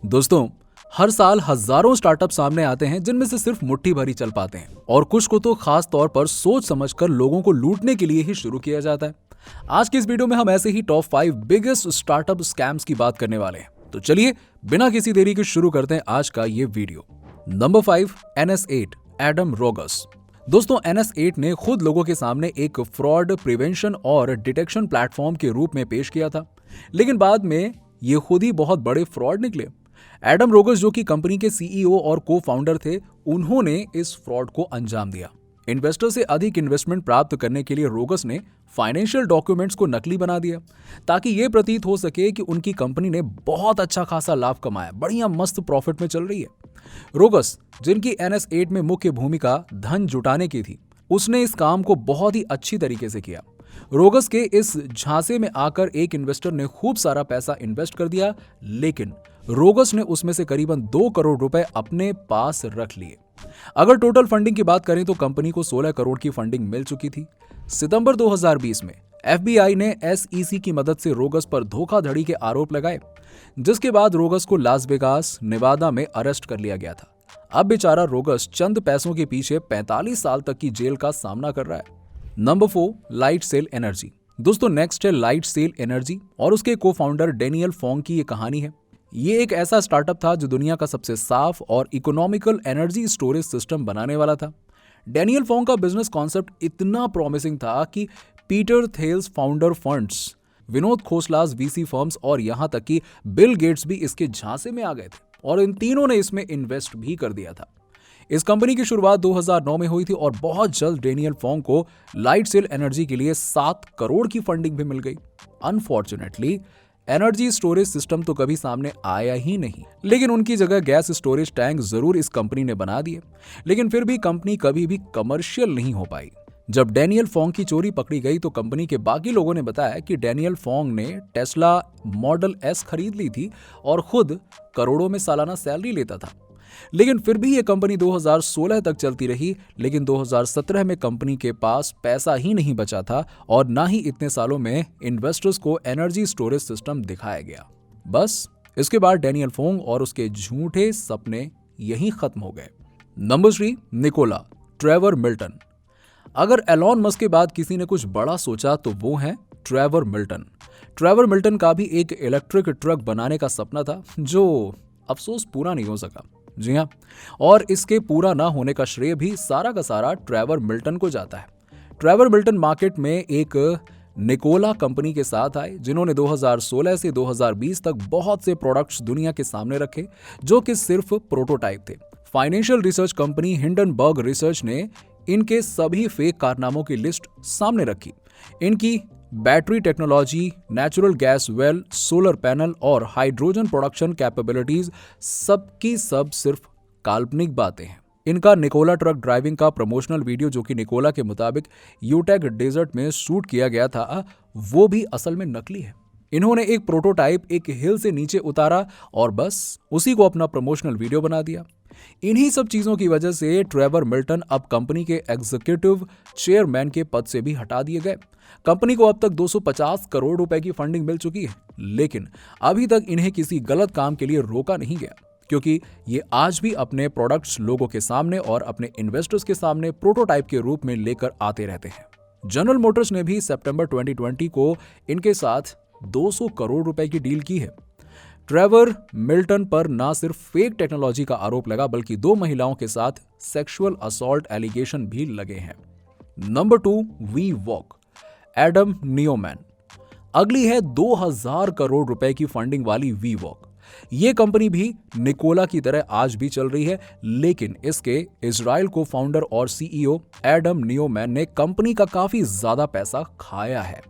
दोस्तों, हर साल हजारों स्टार्टअप सामने आते हैं जिनमें से सिर्फ मुट्ठी भर ही चल पाते हैं और कुछ को तो खास तौर पर सोच समझकर लोगों को लूटने के लिए ही शुरू किया जाता है। आज की इस वीडियो में हम ऐसे ही टॉप 5 बिगेस्ट स्टार्टअप स्कैम्स की बात करने वाले हैं। तो चलिए बिना किसी देरी के शुरू करते हैं आज का ये वीडियो। Number 5, NS8 Adam रोगस। दोस्तों, NS8 ने खुद लोगों के सामने एक फ्रॉड प्रिवेंशन और डिटेक्शन प्लेटफॉर्म के रूप में पेश किया था, लेकिन बाद में ये खुद ही बहुत बड़े फ्रॉड निकले। एडम रोगस, जो कि कंपनी के सीईओ और को फाउंडर थे, उन्होंने इस फ्रॉड को अंजाम दिया। इन्वेस्टर से अधिक इन्वेस्टमेंट प्राप्त करने के लिए रोगस ने फाइनेंशियल डॉक्यूमेंट्स को नकली बना दिया ताकि ये प्रतीत हो सके कि उनकी कंपनी ने बहुत अच्छा खासा लाभ कमाया, बढ़िया मस्त प्रॉफिट में चल रही है। रोगस, जिनकी NS8 में मुख्य भूमिका धन जुटाने की थी, उसने इस काम को बहुत ही अच्छी तरीके से किया। रोगस के इस झांसे में आकर एक इन्वेस्टर ने खूब सारा पैसा इन्वेस्ट कर दिया, लेकिन रोगस ने उसमें से करीबन 2 करोड़ रुपए अपने पास रख लिए। अगर टोटल फंडिंग की बात करें तो कंपनी को 16 करोड़ की फंडिंग मिल चुकी थी। सितंबर 2020 में FBI ने SEC की मदद से रोगस पर धोखाधड़ी के आरोप लगाए, जिसके बाद रोगस को लास वेगास, नेवादा में अरेस्ट कर लिया गया था। अब बेचारा रोगस चंद पैसों के पीछे 45 साल तक की जेल का सामना कर रहा है। Number 4, light cell energy. दोस्तों, नेक्स्ट है लाइट सेल एनर्जी और उसके को फाउंडर डेनियल फोंग की ये कहानी है। ये एक ऐसा स्टार्टअप था जो दुनिया का सबसे साफ और इकोनॉमिकल एनर्जी स्टोरेज सिस्टम बनाने वाला था। डेनियल फोंग का बिजनेस कॉन्सेप्ट इतना प्रॉमिसिंग था कि Peter Thiel's founder funds, Vinod Khosla's VC firms और यहां तक कि बिल गेट्स भी इसके झांसे में आ गए थे और इन तीनों ने इसमें इन्वेस्ट भी कर दिया था। इस कंपनी की शुरुआत 2009 में हुई थी और बहुत जल्द डेनियल फोंग को लाइट सेल एनर्जी के लिए 7 करोड़ की फंडिंग भी मिल गई। अनफॉर्चुनेटली एनर्जी स्टोरेज सिस्टम तो कभी सामने आया ही नहीं, लेकिन उनकी जगह गैस स्टोरेज टैंक जरूर इस कंपनी ने बना दिए, लेकिन फिर भी कंपनी कभी भी कमर्शियल नहीं हो पाई। जब डेनियल फोंग की चोरी पकड़ी गई तो कंपनी के बाकी लोगों ने बताया कि डेनियल फोंग ने टेस्ला मॉडल S खरीद ली थी और खुद करोड़ों में सालाना सैलरी लेता था। लेकिन फिर भी यह कंपनी 2016 तक चलती रही, लेकिन 2017 में कंपनी के पास पैसा ही नहीं बचा था और ना ही इतने सालों में इन्वेस्टर्स को एनर्जी स्टोरेज सिस्टम दिखाया गया। बस इसके बाद डेनियल फोंग और उसके झूठे सपने यहीं खत्म हो गए। Number 3, Nikola Trevor Milton. अगर एलॉन मस्क के बाद किसी ने कुछ बड़ा सोचा तो वो है ट्रेवर मिल्टन। ट्रेवर मिल्टन का भी एक इलेक्ट्रिक ट्रक बनाने का सपना था जो अफसोस पूरा नहीं हो सका। जी हाँ, और इसके पूरा ना होने का श्रेय भी सारा का सारा ट्रेवर मिल्टन को जाता है। ट्रेवर मिल्टन मार्केट में एक निकोला कंपनी के साथ आए, जिन्होंने 2016 से 2020 तक बहुत से प्रोडक्ट्स दुनिया के सामने रखे जो कि सिर्फ प्रोटोटाइप थे। Financial research company Hindenburg research ने इनके सभी फेक कारनामों की लिस्ट सामने रखी। इनकी battery technology, natural gas well, solar panel और हाइड्रोजन प्रोडक्शन कैपेबिलिटीज सबकी सब सिर्फ काल्पनिक बातें हैं। इनका निकोला ट्रक ड्राइविंग का प्रमोशनल वीडियो, जो कि निकोला के मुताबिक यूटेक डेजर्ट में शूट किया गया था, वो भी असल में नकली है। इन्होंने एक प्रोटोटाइप एक हिल से नीचे उतारा और बस उसी को अपना प्रमोशनल वीडियो बना दिया। इन्हीं सब चीजों की वजह से ट्रेवर मिल्टन अब कंपनी के एग्जीक्यूटिव चेयरमैन के पद से भी हटा दिए गए। कंपनी को अब तक 250 करोड़ रुपए की फंडिंग मिल चुकी है, लेकिन अभी तक इन्हें किसी गलत काम के लिए रोका नहीं गया, क्योंकि ये आज भी अपने प्रोडक्ट्स लोगों के सामने और अपने इन्वेस्टर्स के सामने प्रोटोटाइप के रूप में लेकर आते रहते हैं। जनरल मोटर्स ने भी सितंबर 2020 को इनके साथ 200 करोड़ रुपए की डील की है। ट्रेवर मिल्टन पर ना सिर्फ फेक टेक्नोलॉजी का आरोप लगा, बल्कि 2 महिलाओं के साथ सेक्सुअल असॉल्ट एलिगेशन भी लगे हैं। Number 2, WeWork Adam Neumann. अगली है 2000 करोड़ रुपए की फंडिंग वाली वी वॉक। ये कंपनी भी निकोला की तरह आज भी चल रही है, लेकिन इसके इजराइल को फाउंडर और CEO एडम नियोमैन ने कंपनी का काफी ज्यादा पैसा खाया है।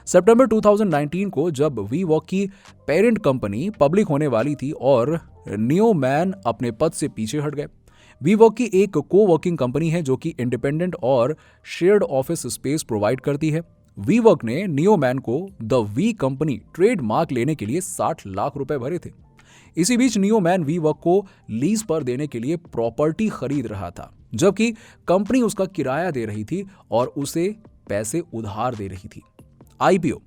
सितंबर 2019 को जब वी वॉक की पेरेंट कंपनी पब्लिक होने वाली थी और नियोमैन अपने पद से पीछे हट गए। वी वॉक की एक को-वर्किंग कंपनी है जो कि इंडिपेंडेंट और शेयर्ड ऑफिस स्पेस प्रोवाइड करती है। वी वॉक ने नियोमैन को द वी कंपनी ट्रेडमार्क लेने के लिए 60 लाख रुपए भरे थे। इसी बीच नियोमैन वी वॉक को लीज पर देने के लिए प्रॉपर्टी खरीद रहा था, जबकि कंपनी उसका किराया दे रही थी और उसे पैसे उधार दे रही थी। IPO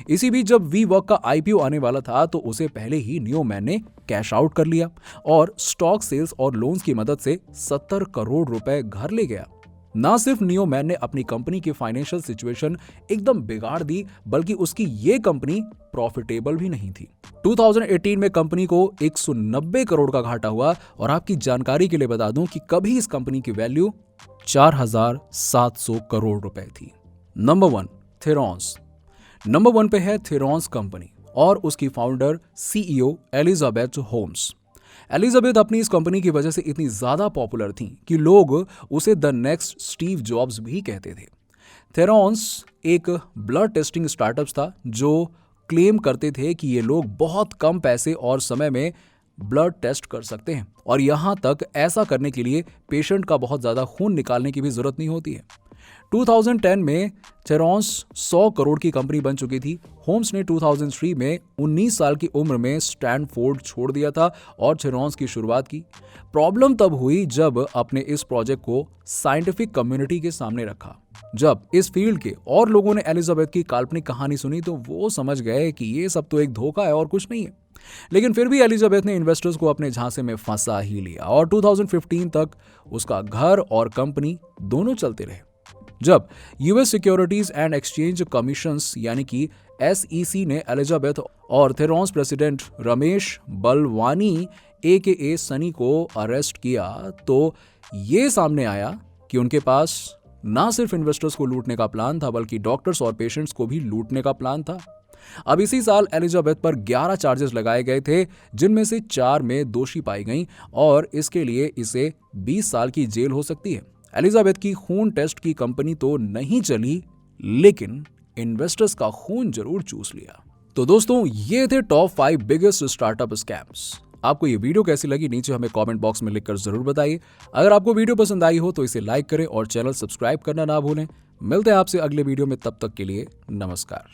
इसी बीच जब वी वर्क का आईपीओ आने वाला था तो उसे पहले ही नियोमैन ने कैश आउट कर लिया और स्टॉक सेल्स और लोन्स की मदद से 70 करोड़ रुपए घर ले गया। ना सिर्फ नियोमैन ने अपनी कंपनी की फाइनेंशियल सिचुएशन एकदम बिगाड़ दी, बल्कि उसकी ये कंपनी प्रॉफिटेबल भी नहीं थी। 2018 में कंपनी को 190 करोड़ का घाटा हुआ और आपकी जानकारी के लिए बता दूं कि कभी इस कंपनी की वैल्यू 4700 करोड़ रुपए थी। Number 1, thrones. नंबर 1 पे है थेरॉन्स कंपनी और उसकी founder CEO Elizabeth Holmes. Elizabeth अपनी इस कंपनी की वजह से इतनी ज्यादा पॉपुलर थी कि लोग उसे द नेक्स्ट स्टीव जॉब्स भी कहते थे। थेरॉन्स एक ब्लड टेस्टिंग स्टार्टअप था जो क्लेम करते थे कि ये लोग बहुत कम पैसे और समय में ब्लड टेस्ट कर सकते हैं और यहां तक ऐसा करने के लिए पेशेंट का बहुत ज्यादा खून निकालने की भी जरूरत नहीं होती है। 2010 में थेरॉन्स 100 करोड़ की कंपनी बन चुकी थी। होम्स ने 2003 में 19 साल की उम्र में स्टैनफोर्ड छोड़ दिया था और थेरॉन्स की शुरुआत की। प्रॉब्लम तब हुई जब अपने इस प्रोजेक्ट को साइंटिफिक कम्युनिटी के सामने रखा। जब इस फील्ड के और लोगों ने एलिजाबेथ की काल्पनिक कहानी सुनी तो वो समझ गए कि ये सब तो एक धोखा है और कुछ नहीं है। लेकिन फिर भी एलिजाबेथ ने इन्वेस्टर्स को अपने झांसे में फंसा ही लिया और 2015 तक उसका घर और कंपनी दोनों चलते रहे। जब US securities and exchange commissions यानी कि SEC ने एलिजाबेथ और thrones president Ramesh Balwani AKA Sunny को अरेस्ट किया तो ये सामने आया कि उनके पास ना सिर्फ इन्वेस्टर्स को लूटने का प्लान था बल्कि डॉक्टर्स और पेशेंट्स को भी लूटने का प्लान था। अब इसी साल एलिजाबेथ पर 11 चार्जेस लगाए गए थे जिनमें से 4 में दोषी पाई गई और इसके लिए इसे 20 साल की जेल हो सकती है। एलिजाबेथ की खून टेस्ट की कंपनी तो नहीं चली लेकिन इन्वेस्टर्स का खून जरूर चूस लिया। तो दोस्तों ये थे टॉप 5 बिगेस्ट स्टार्टअप स्कैम्स। आपको ये वीडियो कैसी लगी नीचे हमें कमेंट बॉक्स में लिखकर जरूर बताइए। अगर आपको वीडियो पसंद आई हो तो इसे लाइक करें और चैनल सब्सक्राइब करना ना भूलें। मिलते हैं आपसे अगले वीडियो में, तब तक के लिए नमस्कार।